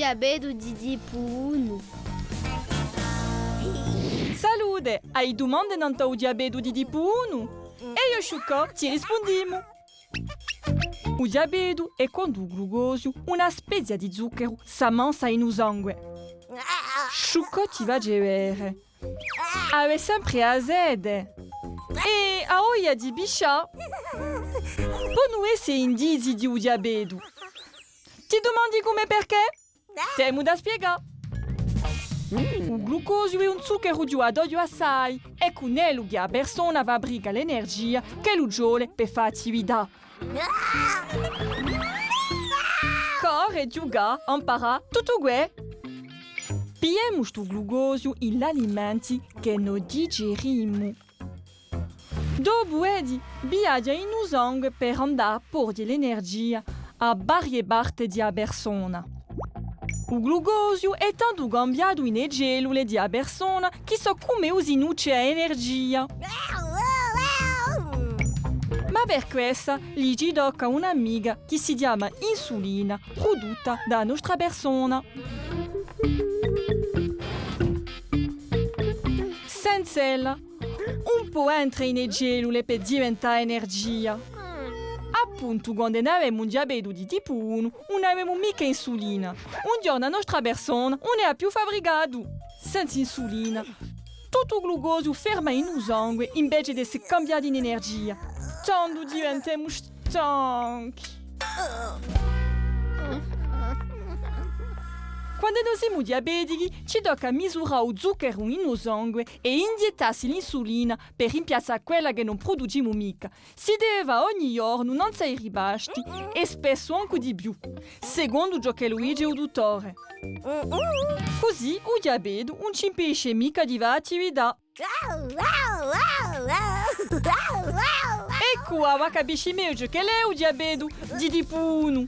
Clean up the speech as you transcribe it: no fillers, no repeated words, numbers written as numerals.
diabetes di tipo 1. Salute, hai domande quanto al diabete di tipo 1? E io Sciucco ti rispondiamo. Il diabete è quando il glucosio, una specie di zucchero, s'ammonsa in sangue. Sciucco ti va a vedere. Ave sempre a sede. E a voglia di biscià. Per noi sei indizi di un diabete. Ti domandi come perché? Temo da spiegare. Il glucosio è un zucchero di adolio assai e con esso la persona va a brigare l'energia che lo vuole per fare attività. Corre, giocare, imparare, tutto questo. Pigliamo questo glucosio in alimenti che non digeriamo. Dopo viaggia in sangue per andare a portare l'energia a varie parti della persona. Il glucosio è tanto cambiato in cellule della persona che so come usi energia. Ma per questo gli ci tocca un'amica che si chiama insulina, prodotta da nostra persona. Senza ella, un po' entra in cellule per diventare energia. Appunto, quando noi avevamo un diabete di tipo 1, non avevamo mica insulina. Un giorno la nostra persona non è più fabbricato. Senza insulina, tutto il glucosio ferma in sangue invece di essere cambiato in energia. Tanto diventiamo stanchi. Quando noi siamo diabetici, ci tocca misurare il zucchero in sangue e iniettarsi l'insulina per rimpiazzare quella che non produciamo mica. Si deve fare ogni giorno, non sei ribasti e spesso anche di più, secondo ciò che lo dice il dottore. Così il diabete non ci impedisce mica di fare attività. Ecco, ora capisci meglio che è il diabete di tipo 1.